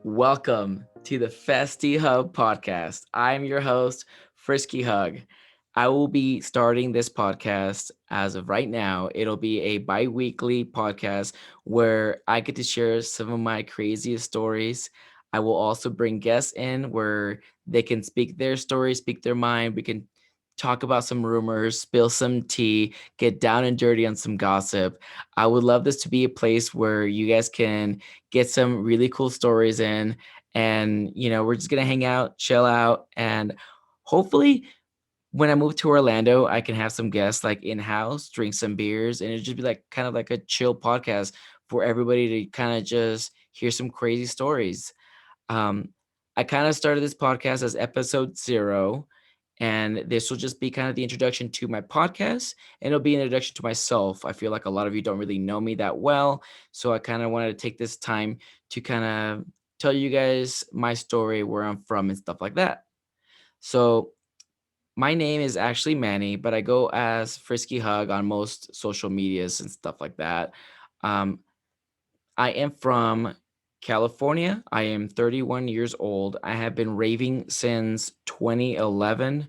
Welcome to the Festy Hub Podcast. I'm your host, Frisky Hug. I will be starting this podcast as of right now. It'll be a bi weekly podcast where I get to share some of my craziest stories. I will also bring guests in where they can speak their stories, speak their mind. We can talk about some rumors, spill some tea, get down and dirty on some gossip. I would love this to be a place where you guys can get some really cool stories in. And, we're just going to hang out, chill out. And hopefully, when I move to Orlando, I can have some guests like in house, drink some beers, and it'd just be like kind of like a chill podcast for everybody to kind of just hear some crazy stories. Um, I kind of started this podcast as episode 0, and this will just be kind of the introduction to my podcast, and it'll be an introduction to myself. I feel like a lot of you don't really know me that well, so I kind of wanted to take this time to kind of tell you guys my story, where I'm from, and stuff like that. So, my name is actually Manny, but I go as Frisky Hug on most social medias and stuff like that. Um, I am from California. I am 31 years old. I have been raving since 2011.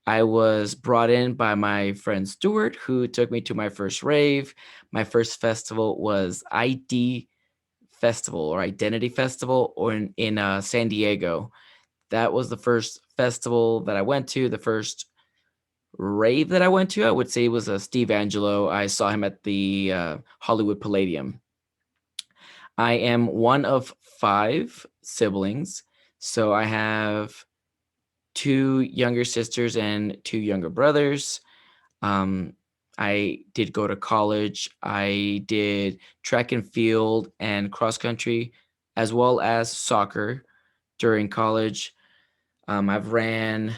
I was brought in by my friend Stuart, who took me to my first rave. My first festival was ID Festival or Identity Festival or in San Diego. That was the first festival that I went to, the first rave that I went to. I would say was Steve Angelo. I saw him at the Hollywood Palladium. I am one of 5 siblings. So I have 2 younger sisters and 2 younger brothers. Um, I did go to college. I did track and field and cross country, as well as soccer during college. I've ran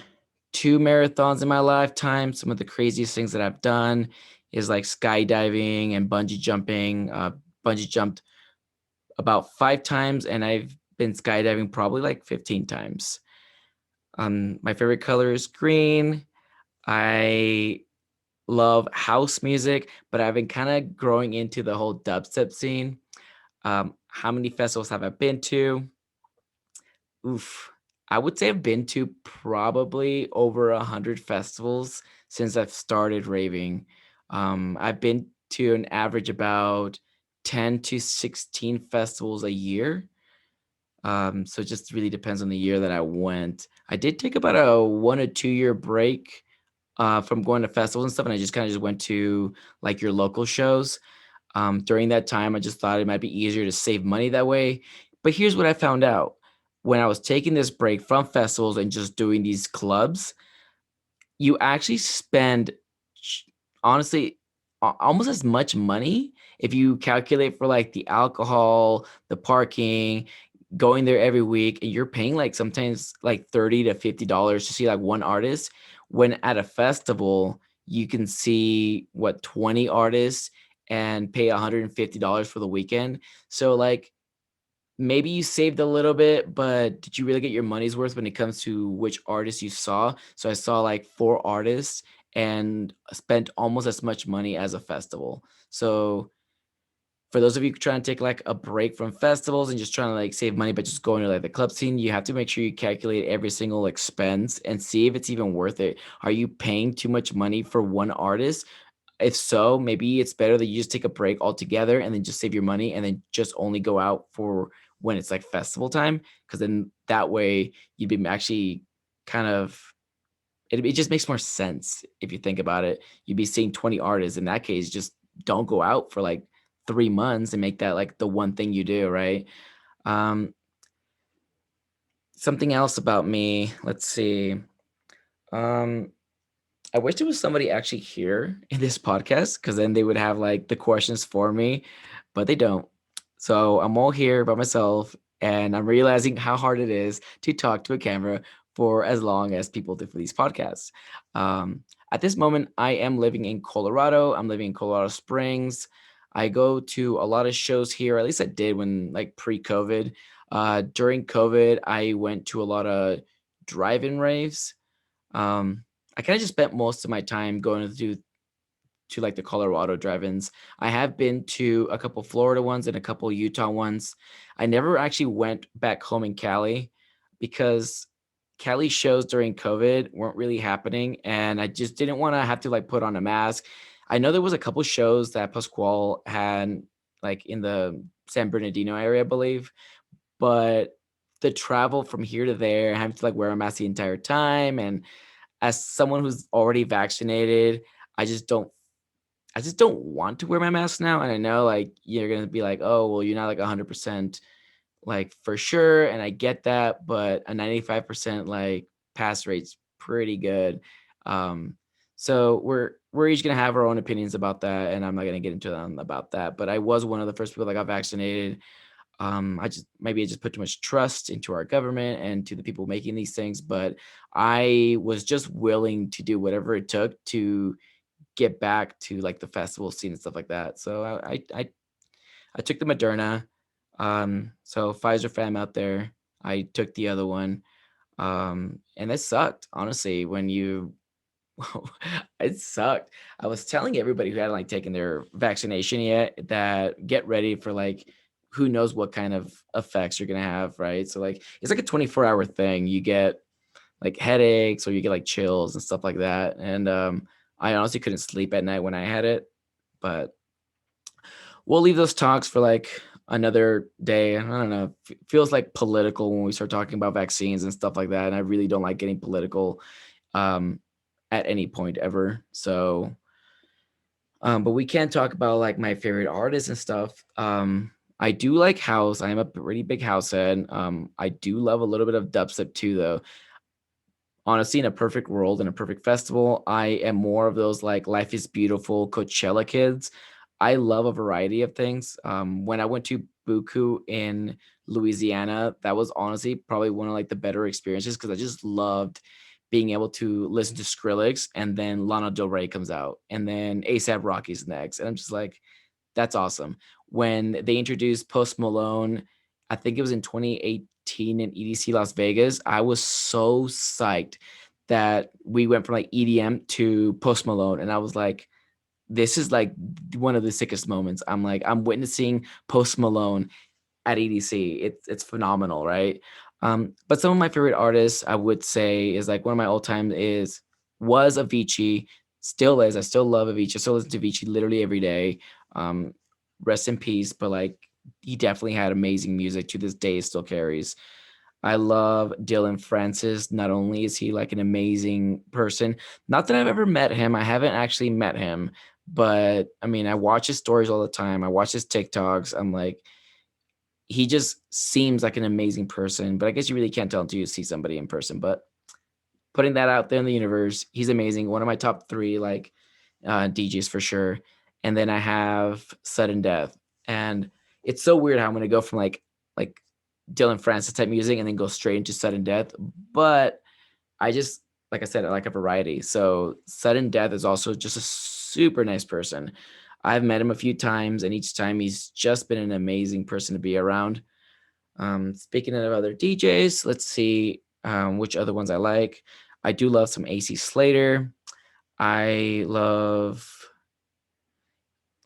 2 marathons in my lifetime. Some of the craziest things that I've done is like skydiving and bungee jumping. Bungee jumped about 5 times, and I've been skydiving probably like 15 times. My favorite color is green. I love house music, but I've been kind of growing into the whole dubstep scene. How many festivals have I been to? Oof. I would say I've been to probably over 100 festivals since I've started raving. I've been to an average about 10 to 16 festivals a year. So it just really depends on the year that I went. I did take about a 1 or 2 year break from going to festivals and stuff, and I just kind of just went to like your local shows. During that time, I just thought it might be easier to save money that way. But here's what I found out when I was taking this break from festivals and just doing these clubs. You actually spend sh- honestly almost as much money if you calculate for like the alcohol, the parking, going there every week, and you're paying like sometimes like $30 to $50 to see like one artist. When at a festival, you can see what 20 artists and pay $150 for the weekend. So like maybe you saved a little bit, but did you really get your money's worth when it comes to which artists you saw? So I saw like 4 artists and spent almost as much money as a festival. So for those of you trying to take like a break from festivals and just trying to like save money but just going to like the club scene, you have to make sure you calculate every single expense and see if it's even worth it. Are you paying too much money for one artist? If so, maybe it's better that you just take a break altogether and then just save your money and then just only go out for when it's like festival time. Cause then that way you'd be actually kind of, it just makes more sense if you think about it. You'd be seeing 20 artists. In that case, just don't go out for like 3 months and make that like the one thing you do, right? Um, Something else about me. Let's see. Um, I wish there was somebody actually here in this podcast because then they would have like the questions for me, but they don't. So I'm all here by myself and I'm realizing how hard it is to talk to a camera for as long as people do for these podcasts. Um, at this moment, I am living in Colorado. I'm living in Colorado Springs. I go to a lot of shows here, at least I did when like pre-COVID. During COVID, I went to a lot of drive-in raves. I kind of just spent most of my time going to like the Colorado drive-ins. I have been to a couple Florida ones and a couple Utah ones. I never actually went back home in Cali because Cali shows during COVID weren't really happening, and I just didn't want to have to like put on a mask. I know there was a couple shows that Pasquale had like in the San Bernardino area, I believe, but the travel from here to there, having to like wear a mask the entire time, and as someone who's already vaccinated, I just don't I just don't want to wear my mask now. And I know like you're gonna be like, oh, well, you're not like 100% like for sure, and I get that, but a 95% like pass rate's pretty good. Um, so we're each gonna have our own opinions about that, and I'm not gonna get into them about that. But I was one of the first people that got vaccinated. I just maybe I just put too much trust into our government and to the people making these things, but I was just willing to do whatever it took to get back to like the festival scene and stuff like that. So I took the Moderna. So Pfizer fam out there, I took the other one. And it sucked, honestly, when you it sucked. I was telling everybody who hadn't like taken their vaccination yet that get ready for like who knows what kind of effects you're gonna have, right? So like it's like a 24-hour thing. You get like headaches or you get like chills and stuff like that. And I honestly couldn't sleep at night when I had it, but we'll leave those talks for like another day. I don't know. Feels like political when we start talking about vaccines and stuff like that. And I really don't like getting political um, at any point ever. So, but we can talk about like my favorite artists and stuff. I do like house. I am a pretty big house head. I do love a little bit of dubstep too, though. Honestly, in a perfect world, in a perfect festival, I am more of those like Life is Beautiful Coachella kids. I love a variety of things. When I went to Buku in Louisiana, that was honestly probably one of like the better experiences because I just loved being able to listen to Skrillex and then Lana Del Rey comes out and then ASAP Rocky's next. And I'm just like, that's awesome. When they introduced Post Malone, I think it was in 2018 in EDC Las Vegas, I was so psyched that we went from like EDM to Post Malone. And I was like, this is like one of the sickest moments. I'm like, I'm witnessing Post Malone at EDC. It's phenomenal, right? But some of my favorite artists, I would say, is like one of my all time is was Avicii, still is. I still love Avicii. I still listen to Avicii literally every day. Um, Rest in peace, but like he definitely had amazing music to this day. Still carries. I love Dylan Francis. Not only is he like an amazing person, not that I've ever met him. I haven't actually met him, but I mean, I watch his stories all the time. I watch his TikToks. I'm like, he just seems like an amazing person, but I guess you really can't tell until you see somebody in person. But putting that out there in the universe, he's amazing. One of my top three like DJs for sure. And then I have Sudden Death, and it's so weird how I'm gonna go from like Dylan Francis type music and then go straight into Sudden Death. But I just like I said, I like a variety. So Sudden Death is also just a super nice person. I've met him a few times, and each time he's just been an amazing person to be around. Speaking of other DJs, let's see which other ones I like. I do love some AC Slater. I love,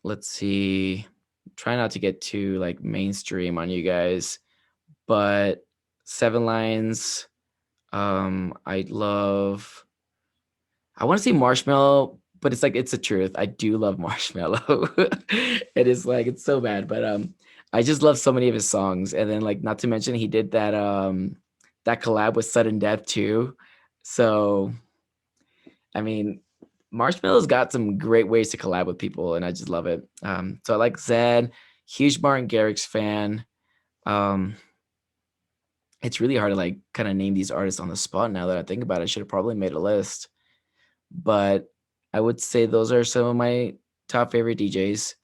let's see, try not to get too like mainstream on you guys, but Seven Lines. I love, I want to say Marshmallow, but it's like it's the truth. I do love Marshmallow. It is like it's so bad, but I just love so many of his songs. And then like not to mention he did that collab with Sudden Death too. So I mean Marshmallow's got some great ways to collab with people, and I just love it. So I like Zed, huge Martin Garrix fan. Um, it's really hard to like kind of name these artists on the spot now that I think about it. I should have probably made a list. But I would say those are some of my top favorite DJs.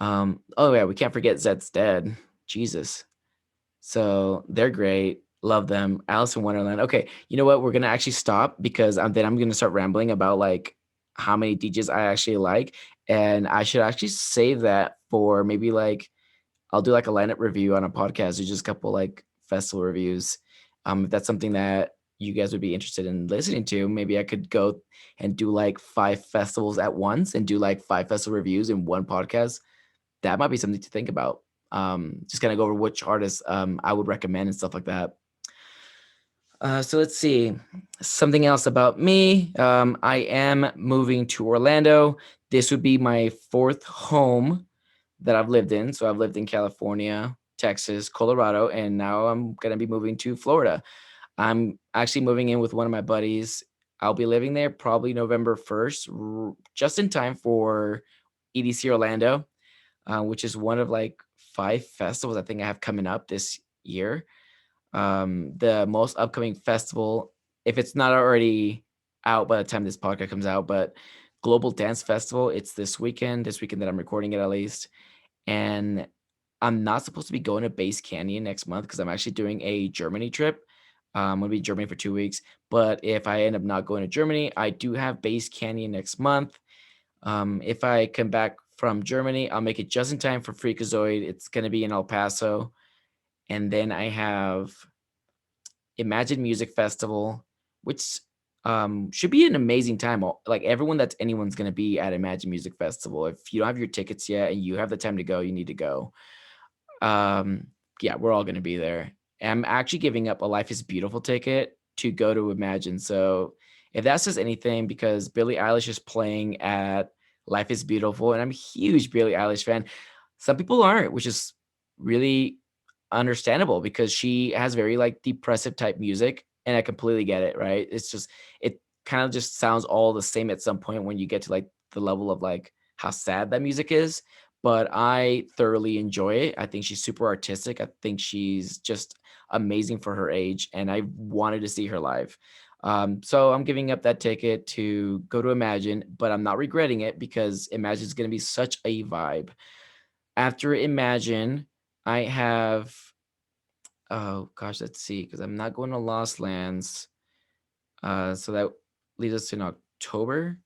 Oh yeah, we can't forget Zed's Dead. Jesus. So they're great. Love them. Alice in Wonderland. Okay, you know what? We're gonna actually stop because then I'm gonna start rambling about like how many DJs I actually like, and I should actually save that for maybe like I'll do like a lineup review on a podcast or just a couple like festival reviews. If that's something that you guys would be interested in listening to. Maybe I could go and do like 5 festivals at once and do like 5 festival reviews in one podcast. That might be something to think about. Just kind of go over which artists I would recommend and stuff like that. So let's see. Something else about me. I am moving to Orlando. This would be my 4th home that I've lived in. So I've lived in California, Texas, Colorado, and now I'm going to be moving to Florida. I'm actually moving in with one of my buddies. I'll be living there probably November 1st, just in time for EDC Orlando, which is one of like 5 festivals I think I have coming up this year. The most upcoming festival, if it's not already out by the time this podcast comes out, but Global Dance Festival, it's this weekend that I'm recording it at least. And I'm not supposed to be going to Base Canyon next month because I'm actually doing a Germany trip. I'm going to be in Germany for 2 weeks. But if I end up not going to Germany, I do have Base Canyon next month. If I come back from Germany, I'll make it just in time for Freakazoid. It's going to be in El Paso. And then I have Imagine Music Festival, which should be an amazing time. Like everyone that's anyone's going to be at Imagine Music Festival. If you don't have your tickets yet and you have the time to go, you need to go. Um, yeah, we're all going to be there. I'm actually giving up a Life is Beautiful ticket to go to Imagine. So if that says anything, because Billie Eilish is playing at Life is Beautiful, and I'm a huge Billie Eilish fan. Some people aren't, which is really understandable because she has very like depressive type music, and I completely get it, right? It's just it kind of just sounds all the same at some point when you get to like the level of like how sad that music is, but I thoroughly enjoy it. I think she's super artistic. I think she's just amazing for her age, and I wanted to see her live. So I'm giving up that ticket to go to Imagine, but I'm not regretting it because Imagine is going to be such a vibe. After Imagine, I have, oh gosh, let's see, because I'm not going to Lost Lands. So that leads us in October.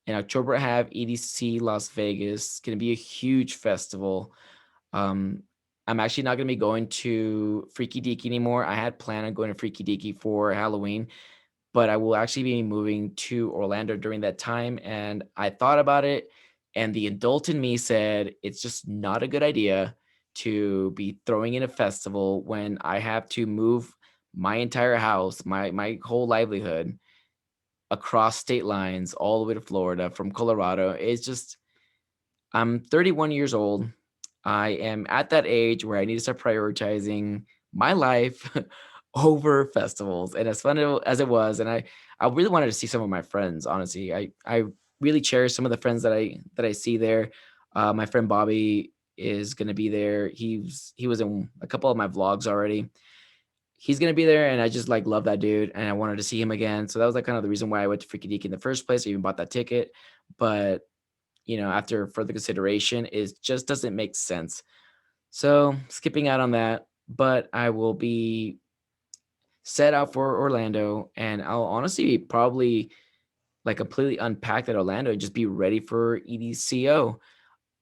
In October, I have EDC Las Vegas. It's going to be a huge festival. Um, I'm actually not going to be going to Freaky Deaky anymore. I had planned on going to Freaky Deaky for Halloween, but I will actually be moving to Orlando during that time. And I thought about it, and the adult in me said it's just not a good idea to be throwing in a festival when I have to move my entire house, my whole livelihood across state lines all the way to Florida from Colorado. It's just I'm 31 years old. I am at that age where I need to start prioritizing my life over festivals. And as fun as it was, and I really wanted to see some of my friends. Honestly, I really cherish some of the friends that I see there. My friend Bobby is going to be there. He was in a couple of my vlogs already. He's gonna be there, and I just like love that dude, and I wanted to see him again. So that was like kind of the reason why I went to Freaky Deaky in the first place. I even bought that ticket, but after further consideration, it just doesn't make sense. So skipping out on that, but I will be set out for Orlando, and I'll honestly probably like completely unpack that Orlando and just be ready for EDCO.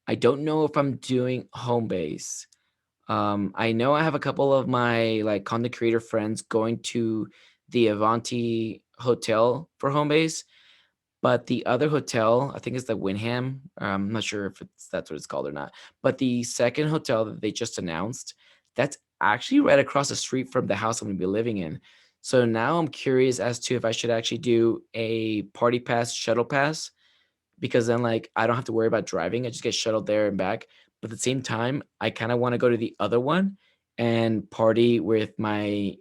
I don't know if I'm doing home base. I know I have a couple of my like content creator friends going to the Avanti Hotel for home base, but the other hotel, I think it's the Wyndham. I'm not sure if that's what it's called or not. But the second hotel that they just announced, that's actually right across the street from the house I'm gonna be living in. So now I'm curious as to if I should actually do a party pass, shuttle pass, because then like I don't have to worry about driving. I just get shuttled there and back. But at the same time, I kind of want to go to the other one and party with my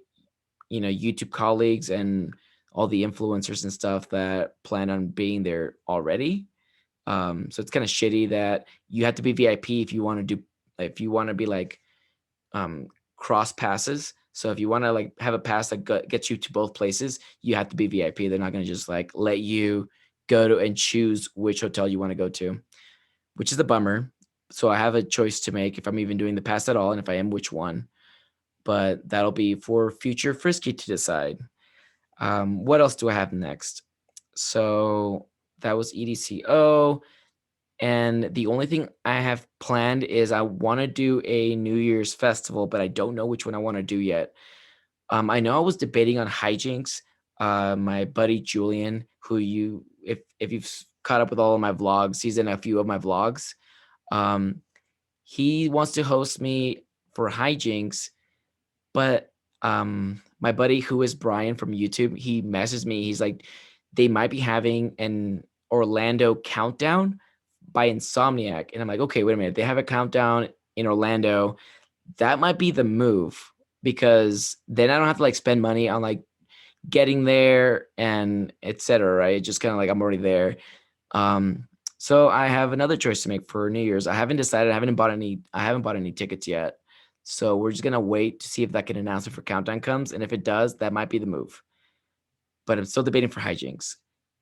YouTube colleagues and all the influencers and stuff that plan on being there already. So it's kind of shitty that you have to be VIP if you want to be like um, cross passes. So if you want to like have a pass that gets you to both places, you have to be VIP. They're not going to just like let you go to and choose which hotel you want to go to, which is a bummer. So I have a choice to make if I'm even doing the pass at all, and if I am, which one. But that'll be for future Frisky to decide. What else do I have next? So that was EDCO. And the only thing I have planned is I want to do a New Year's festival, but I don't know which one I want to do yet. I know I was debating on hijinks, my buddy Julian, who you if you've caught up with all of my vlogs, he's in a few of my vlogs. Um, he wants to host me for hijinks, but my buddy who is Brian from YouTube, he messaged me. He's like, they might be having an Orlando countdown by Insomniac, and I'm like, okay, wait a minute, they have a countdown in Orlando. That might be the move because then I don't have to like spend money on like getting there and etc. Right? Just kind of like I'm already there. Um, so I have another choice to make for New Year's. I haven't decided. I haven't bought any tickets yet. So we're just gonna wait to see if that can announce it for Countdown comes, and if it does, that might be the move. But I'm still debating for hijinks.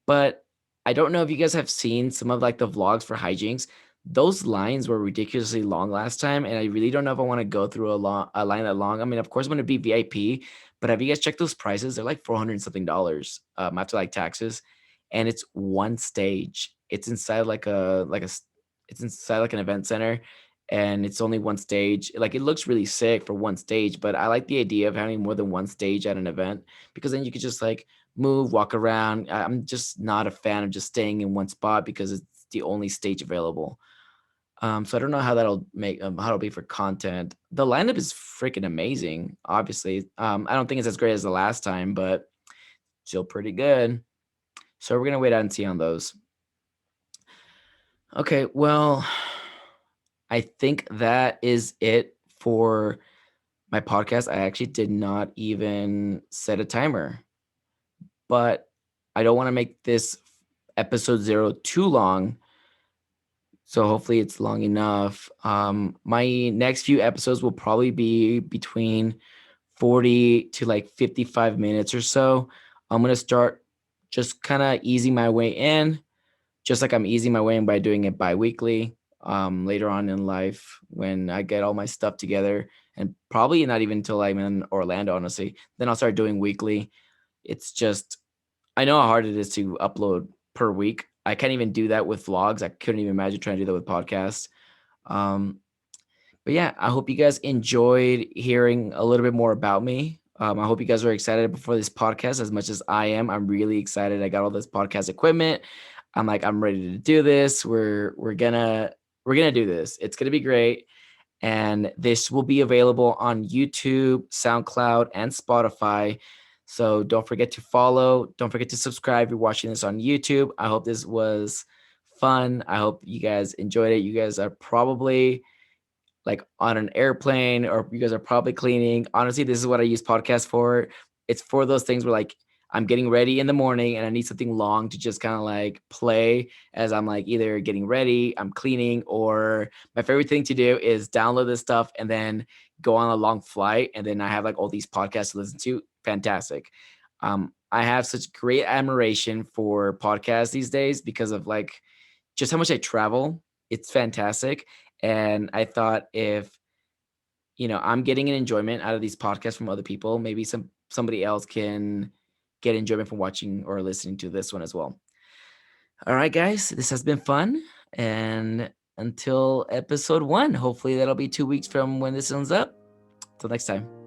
But I don't know if you guys have seen some of like the vlogs for hijinks. Those lines were ridiculously long last time, and I really don't know if I want to go through a line that long. I mean, of course, I'm gonna be VIP, but have you guys checked those prices? They're like $400 something after like taxes, and it's one stage. It's inside it's inside like an event center, and it's only one stage. Like it looks really sick for one stage, but I like the idea of having more than one stage at an event because then you could just like move, walk around. I'm just not a fan of just staying in one spot because it's the only stage available. So I don't know how that'll make how it'll be for content. The lineup is freaking amazing. Obviously, I don't think it's as great as the last time, but still pretty good. So we're gonna wait out and see on those. Okay, well, I think that is it for my podcast. I actually did not even set a timer, but I don't want to make this episode 0 too long. So hopefully it's long enough. My next few episodes will probably be between 40 to like 55 minutes or so. I'm going to start just kind of easing my way in, just like I'm easing my way in by doing it bi-weekly. Later on in life when I get all my stuff together, and probably not even until I'm in Orlando, honestly, then I'll start doing weekly. It's just I know how hard it is to upload per week. I can't even do that with vlogs. I couldn't even imagine trying to do that with podcasts. Um, but yeah, I hope you guys enjoyed hearing a little bit more about me. I hope you guys are excited before this podcast as much as I am. I'm really excited. I got all this podcast equipment. I'm like, I'm ready to do this. We're gonna do this. It's gonna be great. And this will be available on YouTube, SoundCloud, and Spotify. So don't forget to follow. Don't forget to subscribe. If you're watching this on YouTube. I hope this was fun. I hope you guys enjoyed it. You guys are probably like on an airplane or you guys are probably cleaning. Honestly, this is what I use podcasts for. It's for those things where like I'm getting ready in the morning and I need something long to just kind of like play as I'm like either getting ready, I'm cleaning, or my favorite thing to do is download this stuff and then go on a long flight. And then I have like all these podcasts to listen to. Fantastic. I have such great admiration for podcasts these days because of like just how much I travel. It's fantastic. And I thought if, I'm getting an enjoyment out of these podcasts from other people, maybe somebody else can get enjoyment from watching or listening to this one as well. All right, guys, this has been fun. And until episode 1, hopefully that'll be 2 weeks from when this one's up. Till next time.